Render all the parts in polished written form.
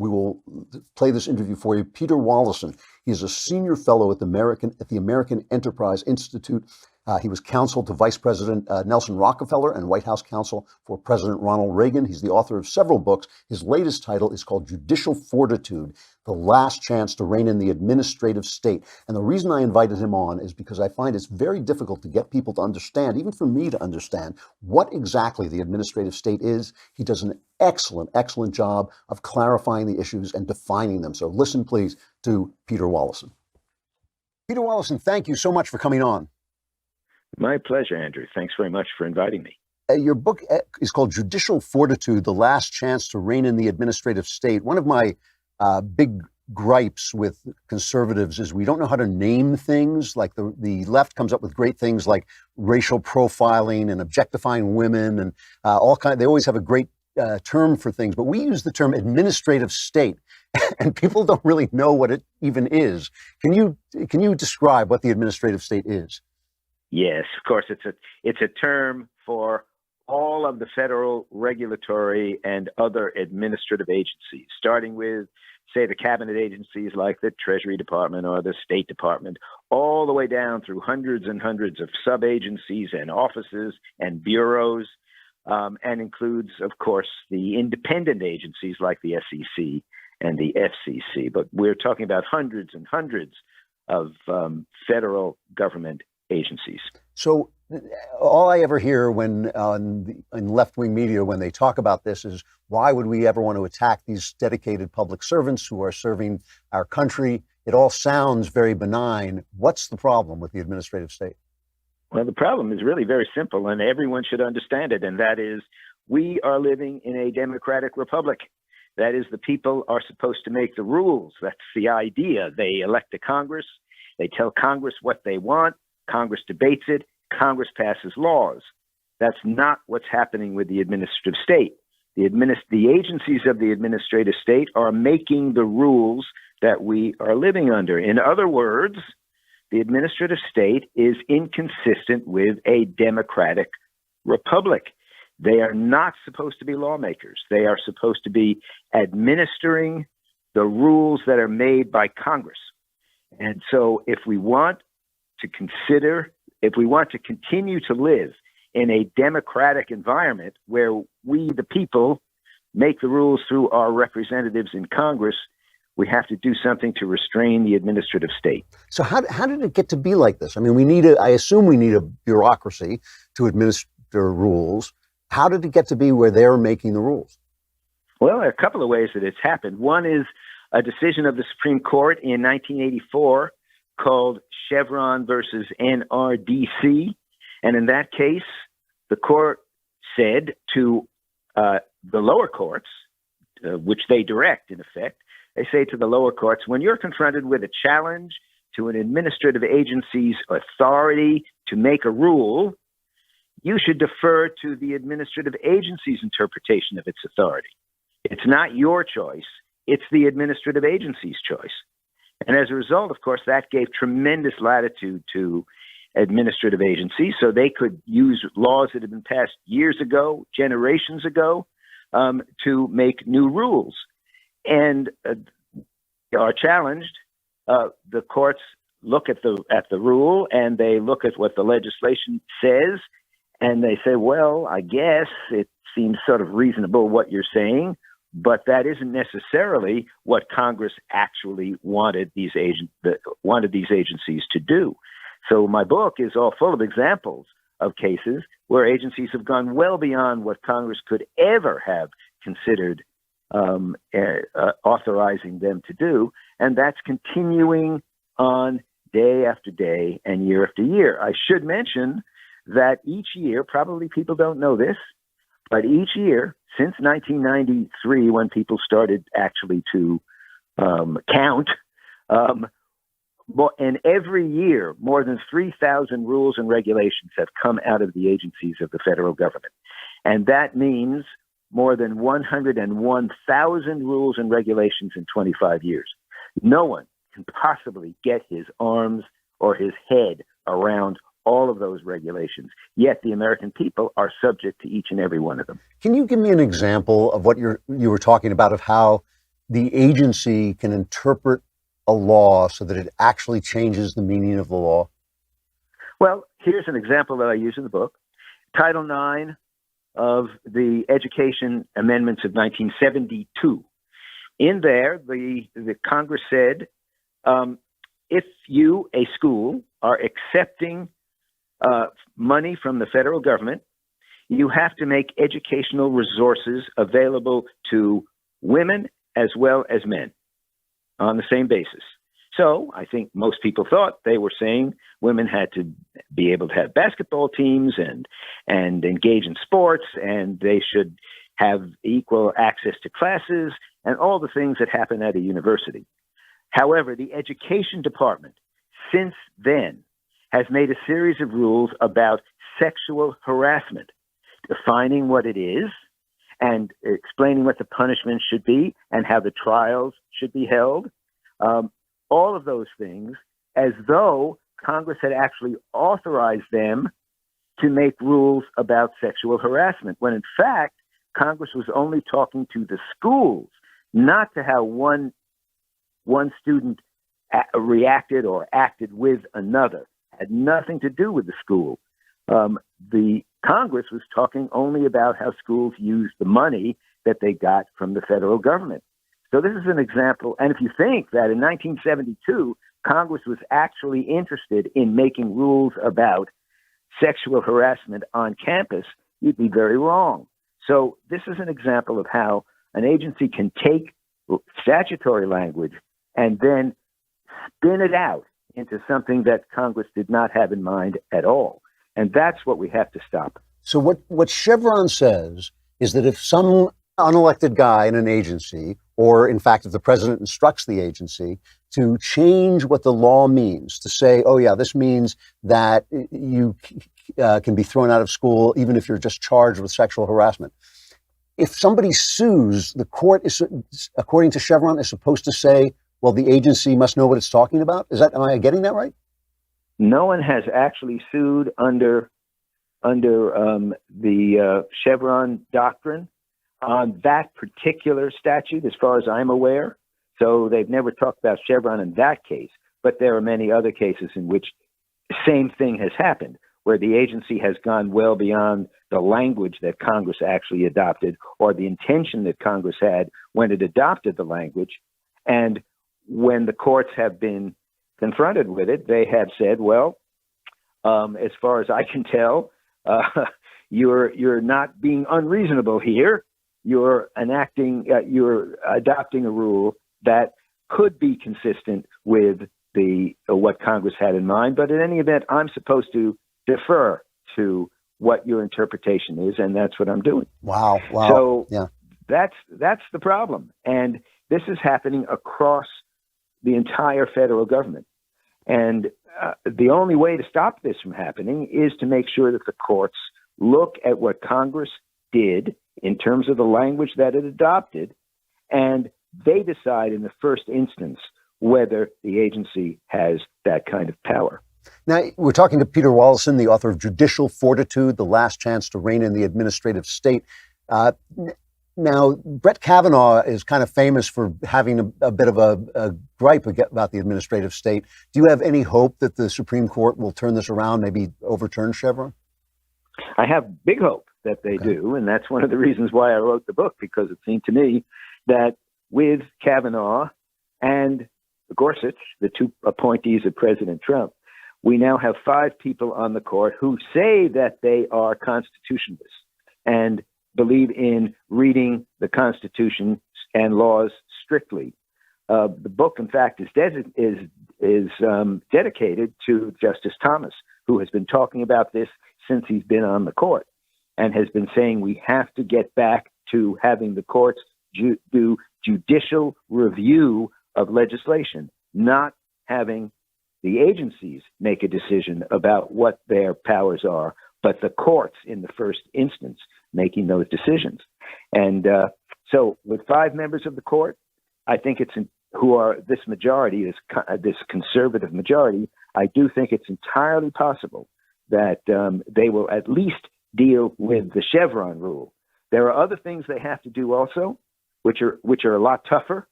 we will play this interview for you. Peter Wallison, he is a senior fellow at the American Enterprise Institute. He was counsel to Vice President Nelson Rockefeller and White House counsel for President Ronald Reagan. He's the author of several books. His latest title is called Judicial Fortitude, The Last Chance to Rein in the Administrative State. And the reason I invited him on is because I find it's very difficult to get people to understand, even for me to understand, what exactly the administrative state is. He does an excellent job of clarifying the issues and defining them. So listen, please, to Peter Wallison. Peter Wallison, thank you so much for coming on. My pleasure, Andrew. Thanks very much for inviting me. Your book is called Judicial Fortitude, The Last Chance to Rein in the Administrative State. One of my big gripes with conservatives is we don't know how to name things. Like the left comes up with great things like racial profiling and objectifying women and they always have a great term for things, but we use the term administrative state and people don't really know what it even is. Can you describe what the administrative state is? Yes, of course. It's a term for all of the federal regulatory and other administrative agencies, starting with, say, the cabinet agencies like the Treasury Department or the State Department, all the way down through hundreds and hundreds of sub-agencies and offices and bureaus, and includes, of course, the independent agencies like the SEC and the FCC. But we're talking about hundreds and hundreds of federal government agencies. So all I ever hear when in left-wing media when they talk about this is, why would we ever want to attack these dedicated public servants who are serving our country? It all sounds very benign. What's the problem with the administrative state? Well, the problem is really very simple, and everyone should understand it, and that is we are living in a democratic republic. That is, the people are supposed to make the rules. That's the idea. They elect a Congress. They tell Congress what they want. Congress debates it. Congress passes laws. That's not what's happening with the administrative state. The agencies of the administrative state are making the rules that we are living under. In other words, the administrative state is inconsistent with a democratic republic. They are not supposed to be lawmakers. They are supposed to be administering the rules that are made by Congress. And so if we want to continue to live in a democratic environment where we, the people, make the rules through our representatives in Congress, we have to do something to restrain the administrative state. So how did it get to be like this? I mean, I assume we need a bureaucracy to administer rules. How did it get to be where they're making the rules? Well, there are a couple of ways that it's happened. One is a decision of the Supreme Court in 1984 called Chevron versus NRDC. And in that case, the court said to the lower courts, which they direct in effect, they say to the lower courts, when you're confronted with a challenge to an administrative agency's authority to make a rule, you should defer to the administrative agency's interpretation of its authority. It's not your choice. It's the administrative agency's choice. And as a result, of course, that gave tremendous latitude to administrative agencies so they could use laws that had been passed years ago, generations ago, to make new rules. And are challenged. The courts look at the rule and they look at what the legislation says, and they say, well, I guess it seems sort of reasonable what you're saying, but that isn't necessarily what Congress actually wanted these agencies to do. So my book is all full of examples of cases where agencies have gone well beyond what Congress could ever have considered authorizing them to do, and that's continuing on day after day and year after year. I should mention that each year, probably people don't know this, but each year since 1993, when people started actually to count, and every year more than 3,000 rules and regulations have come out of the agencies of the federal government. And that means more than 101,000 rules and regulations in 25 years. No one can possibly get his arms or his head around all of those regulations. Yet the American people are subject to each and every one of them. Can you give me an example of what you were talking about, of how the agency can interpret a law so that it actually changes the meaning of the law? Well, here's an example that I use in the book. Title IX of the Education Amendments of 1972. In there, the Congress said, if you, a school, are accepting money from the federal government, you have to make educational resources available to women as well as men on the same basis. So I think most people thought they were saying women had to be able to have basketball teams and engage in sports, and they should have equal access to classes and all the things that happen at a university. However, the education department since then has made a series of rules about sexual harassment, defining what it is and explaining what the punishment should be and how the trials should be held. All of those things, as though Congress had actually authorized them to make rules about sexual harassment, when in fact, Congress was only talking to the schools, not to how one student reacted or acted with another. Had nothing to do with the school. The Congress was talking only about how schools used the money that they got from the federal government. So this is an example. And if you think that in 1972, Congress was actually interested in making rules about sexual harassment on campus, you'd be very wrong. So this is an example of how an agency can take statutory language and then spin it out into something that Congress did not have in mind at all. And that's what we have to stop. So what Chevron says is that if some unelected guy in an agency, or in fact, if the president instructs the agency to change what the law means, to say, oh yeah, this means that you can be thrown out of school even if you're just charged with sexual harassment. If somebody sues, the court is, according to Chevron, is supposed to say, well, the agency must know what it's talking about. Am I getting that right? No one has actually sued under the Chevron doctrine on that particular statute, as far as I'm aware. So they've never talked about Chevron in that case, but there are many other cases in which the same thing has happened, where the agency has gone well beyond the language that Congress actually adopted or the intention that Congress had when it adopted the language. And when the courts have been confronted with it, they have said, well, as far as I can tell, you're not being unreasonable here. You're adopting a rule that could be consistent with what Congress had in mind. But in any event, I'm supposed to defer to what your interpretation is, and that's what I'm doing. Wow. So yeah, that's the problem. And this is happening across the entire federal government. And the only way to stop this from happening is to make sure that the courts look at what Congress did in terms of the language that it adopted, and they decide in the first instance whether the agency has that kind of power. Now, we're talking to Peter Wallison, the author of Judicial Fortitude, The Last Chance to Reign in the Administrative State. Now, Brett Kavanaugh is kind of famous for having a bit of a gripe about the administrative state. Do you have any hope that the Supreme Court will turn this around, maybe overturn Chevron? I have big hope that they do, and that's one of the reasons why I wrote the book, because it seemed to me that with Kavanaugh and Gorsuch, the two appointees of President Trump, we now have 5 people on the court who say that they are constitutionalists and believe in reading the Constitution and laws strictly. The book, in fact, is dedicated to Justice Thomas, who has been talking about this since he's been on the court and has been saying we have to get back to having the courts do judicial review of legislation, not having the agencies make a decision about what their powers are, but the courts in the first instance making those decisions. And so with 5 members of the court, I think who are this majority, this conservative majority, I do think it's entirely possible that they will at least deal with the Chevron rule. There are other things they have to do also, which are a lot tougher.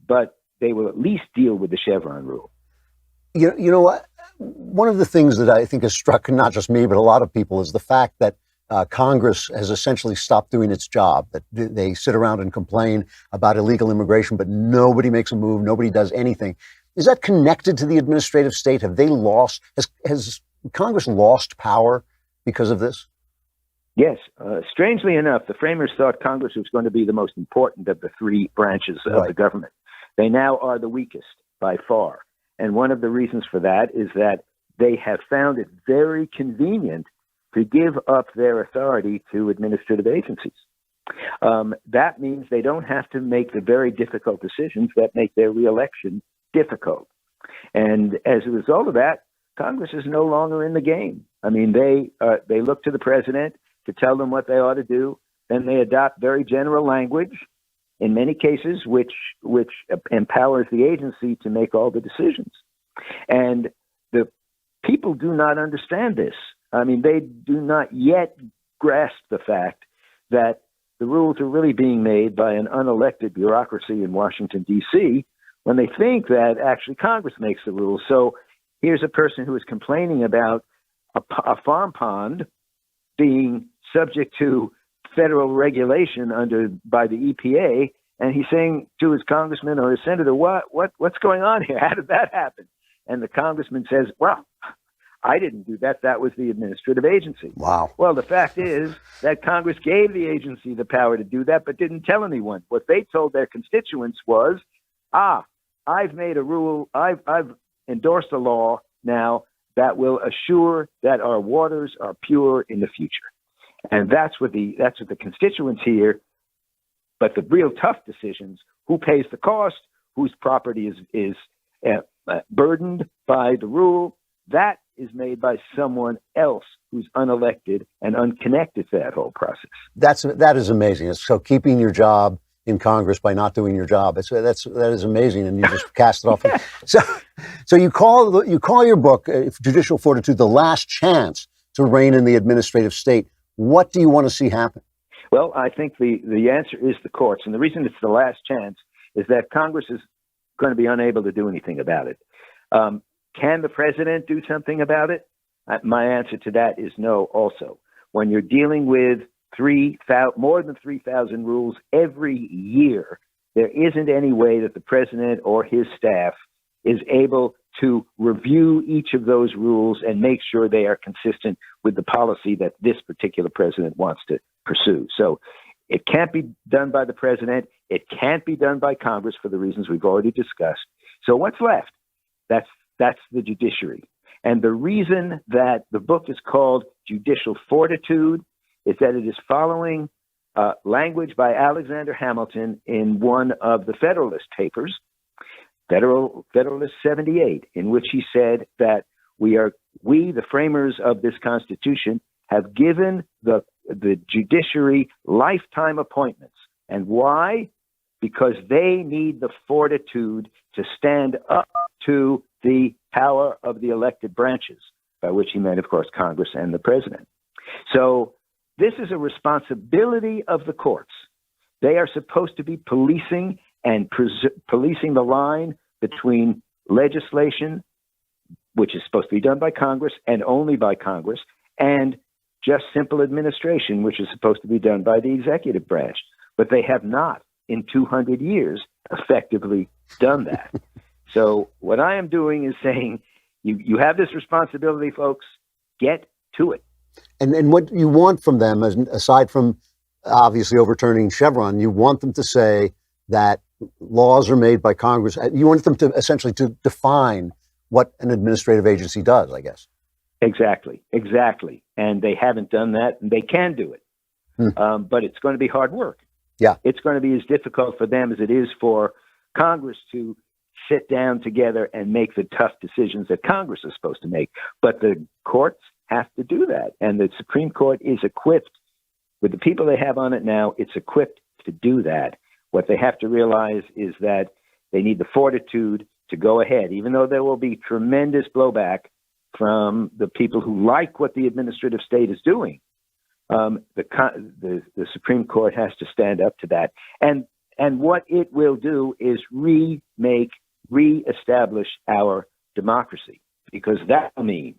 but they will at least deal with the Chevron rule. You know what? One of the things that I think has struck not just me, but a lot of people is the fact that Congress has essentially stopped doing its job, that they sit around and complain about illegal immigration, but nobody makes a move, nobody does anything. Is that connected to the administrative state? Have they lost, has Congress lost power because of this? Yes. Strangely enough, the framers thought Congress was going to be the most important of the three branches of the government. They now are the weakest by far. And one of the reasons for that is that they have found it very convenient to give up their authority to administrative agencies. That means they don't have to make the very difficult decisions that make their reelection difficult. And as a result of that, Congress is no longer in the game. I mean, they look to the president to tell them what they ought to do. Then they adopt very general language, in many cases, which empowers the agency to make all the decisions. And the people do not understand this. I mean, they do not yet grasp the fact that the rules are really being made by an unelected bureaucracy in Washington, D.C., when they think that actually Congress makes the rules. So here's a person who is complaining about a farm pond being subject to federal regulation by the EPA, and he's saying to his congressman or his senator, what's going on here? How did that happen? And the congressman says, well, I didn't do that. That was the administrative agency. Wow. Well, the fact is that Congress gave the agency the power to do that, but didn't tell anyone. What they told their constituents was, I've made a rule, I've endorsed a law now that will assure that our waters are pure in the future. And that's what the constituents hear. But the real tough decisions, who pays the cost, whose property is burdened by the rule, that is made by someone else who's unelected and unconnected to that whole process. That is amazing. So keeping your job in Congress by not doing your job, that is amazing, and you just cast it off. Yeah. So you call your book Judicial Fortitude the last chance to rein in the administrative state. What do you want to see happen? Well, I think the answer is the courts. And the reason it's the last chance is that Congress is going to be unable to do anything about it. Can the president do something about it? My answer to that is no also. When you're dealing with more than 3,000 rules every year, there isn't any way that the president or his staff is able to review each of those rules and make sure they are consistent with the policy that this particular president wants to pursue. So it can't be done by the president. It can't be done by Congress for the reasons we've already discussed. So what's left? That's the judiciary. And the reason that the book is called Judicial Fortitude is that it is following language by Alexander Hamilton in one of the Federalist Papers, Federalist 78, in which he said that we, the framers of this Constitution, have given the judiciary lifetime appointments. And why? Because they need the fortitude to stand up to the power of the elected branches, by which he meant, of course, Congress and the president. So this is a responsibility of the courts. They are supposed to be policing the line between legislation, which is supposed to be done by Congress and only by Congress, and just simple administration, which is supposed to be done by the executive branch. But they have not, in 200 years, effectively done that. So what I am doing is saying, you have this responsibility, folks, get to it. And what you want from them, aside from obviously overturning Chevron, you want them to say that laws are made by Congress. You want them to essentially to define what an administrative agency does, I guess. Exactly. And they haven't done that, and they can do it. But it's going to be hard work. Yeah. It's going to be as difficult for them as it is for Congress to sit down together and make the tough decisions that Congress is supposed to make. But the courts have to do that. And the Supreme Court is equipped, with the people they have on it now, it's equipped to do that. What they have to realize is that they need the fortitude to go ahead, even though there will be tremendous blowback from the people who like what the administrative state is doing. The Supreme Court has to stand up to that. And And what it will do is reestablish our democracy, because that will mean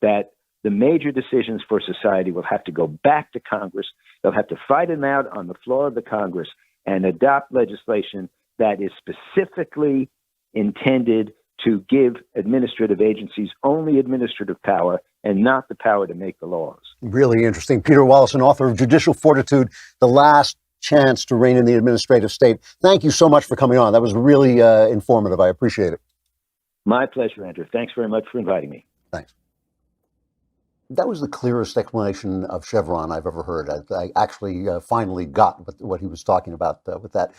that the major decisions for society will have to go back to Congress. They'll have to fight them out on the floor of the Congress and adopt legislation that is specifically intended to give administrative agencies only administrative power and not the power to make the laws. Really interesting. Peter Wallison, author of Judicial Fortitude, The Last Chance to Reign in the Administrative State. Thank you so much for coming on. That was really informative. I appreciate it. My pleasure, Andrew. Thanks very much for inviting me. Thanks. That was the clearest explanation of Chevron I've ever heard. I actually finally got what he was talking about with that.